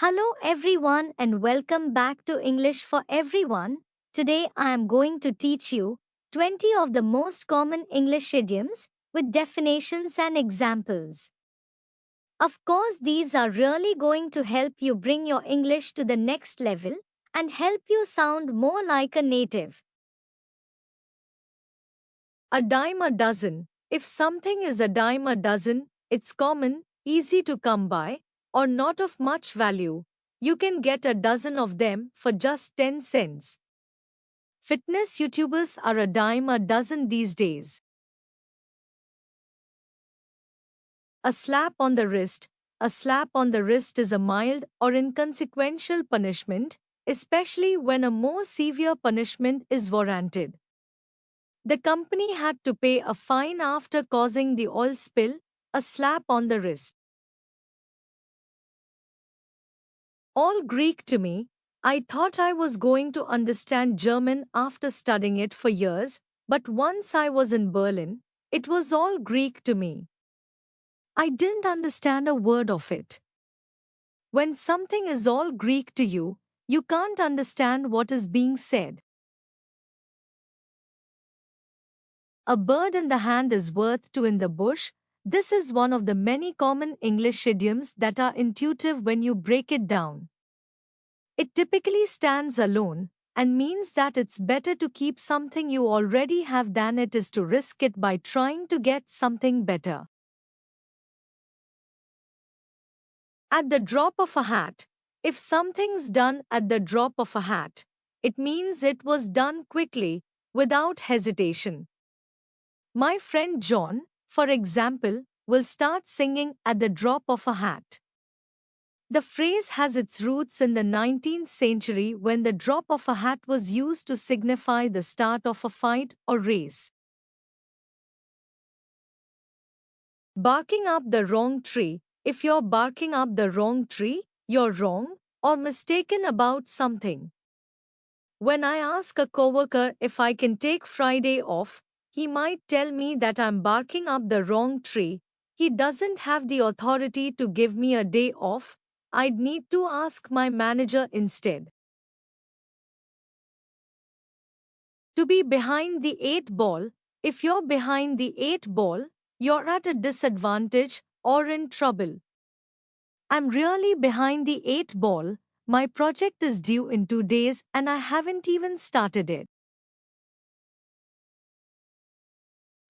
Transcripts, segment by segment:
Hello everyone and welcome back to English for Everyone. Today I am going to teach you 20 of the most common English idioms with definitions and examples. Of course, these are really going to help you bring your English to the next level and help you sound more like a native. A dime a dozen. If something is a dime a dozen, it's common, easy to come by, or not of much value. You can get a dozen of them for just 10 cents. Fitness YouTubers are a dime a dozen these days. A slap on the wrist. A slap on the wrist is a mild or inconsequential punishment, especially when a more severe punishment is warranted. The company had to pay a fine after causing the oil spill, a slap on the wrist. All Greek to me. I thought I was going to understand German after studying it for years, but once I was in Berlin, it was all Greek to me. I didn't understand a word of it. When something is all Greek to you, you can't understand what is being said. A bird in the hand is worth two in the bush. This is one of the many common English idioms that are intuitive when you break it down. It typically stands alone and means that it's better to keep something you already have than it is to risk it by trying to get something better. At the drop of a hat. If something's done at the drop of a hat, it means it was done quickly, without hesitation. My friend John, for example, will start singing at the drop of a hat. The phrase has its roots in the 19th century when the drop of a hat was used to signify the start of a fight or race. Barking up the wrong tree. If you're barking up the wrong tree, you're wrong or mistaken about something. When I ask a coworker if I can take Friday off, he might tell me that I'm barking up the wrong tree. He doesn't have the authority to give me a day off. I'd need to ask my manager instead. To be behind the eight ball. If you're behind the eight ball, you're at a disadvantage or in trouble. I'm really behind the eight ball. My project is due in 2 days and I haven't even started it.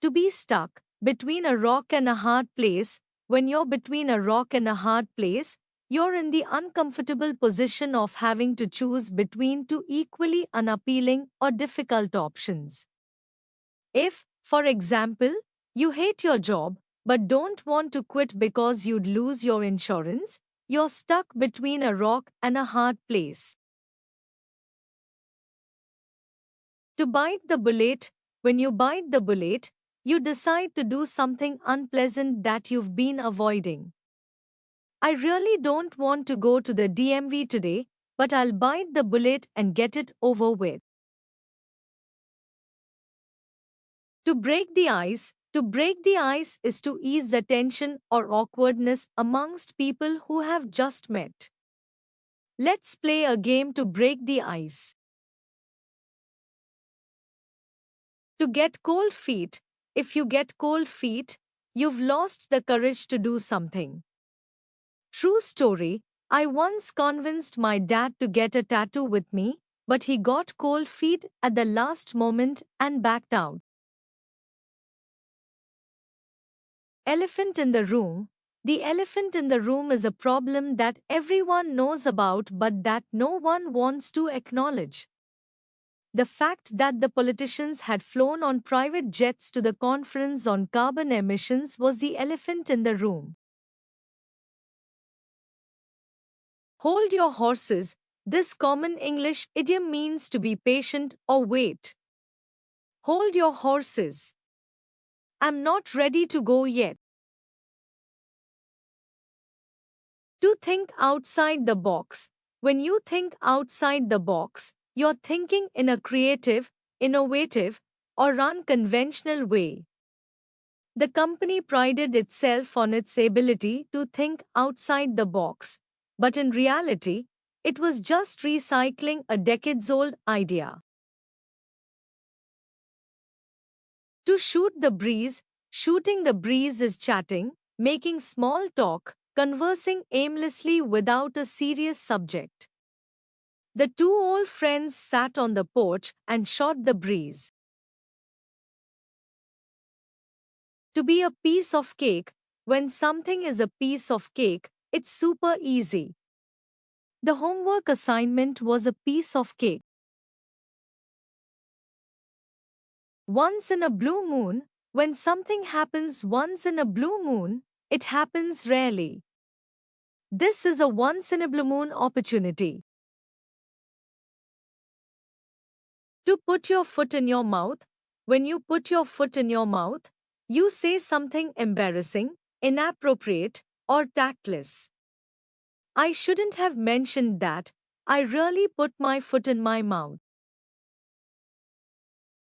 To be stuck between a rock and a hard place. When you're between a rock and a hard place, you're in the uncomfortable position of having to choose between two equally unappealing or difficult options. If, for example, you hate your job but don't want to quit because you'd lose your insurance, you're stuck between a rock and a hard place. To bite the bullet. When you bite the bullet, you decide to do something unpleasant that you've been avoiding. I really don't want to go to the DMV today, but I'll bite the bullet and get it over with. To break the ice. To break the ice is to ease the tension or awkwardness amongst people who have just met. Let's play a game to break the ice. To get cold feet. If you get cold feet, you've lost the courage to do something. True story. I once convinced my dad to get a tattoo with me, but he got cold feet at the last moment and backed out. Elephant in the room. The elephant in the room is a problem that everyone knows about but that no one wants to acknowledge. The fact that the politicians had flown on private jets to the conference on carbon emissions was the elephant in the room. Hold your horses. This common English idiom means to be patient or wait. Hold your horses. I'm not ready to go yet. To think outside the box. When you think outside the box, you're thinking in a creative, innovative, or unconventional way. The company prided itself on its ability to think outside the box. But in reality, it was just recycling a decades-old idea. To shoot the breeze, shooting the breeze is chatting, making small talk, conversing aimlessly without a serious subject. The two old friends sat on the porch and shot the breeze. To be a piece of cake, when something is a piece of cake, it's super easy. The homework assignment was a piece of cake. Once in a blue moon, when something happens once in a blue moon, it happens rarely. This is a once in a blue moon opportunity. To put your foot in your mouth, when you put your foot in your mouth, you say something embarrassing, inappropriate, or tactless. I shouldn't have mentioned that. I really put my foot in my mouth.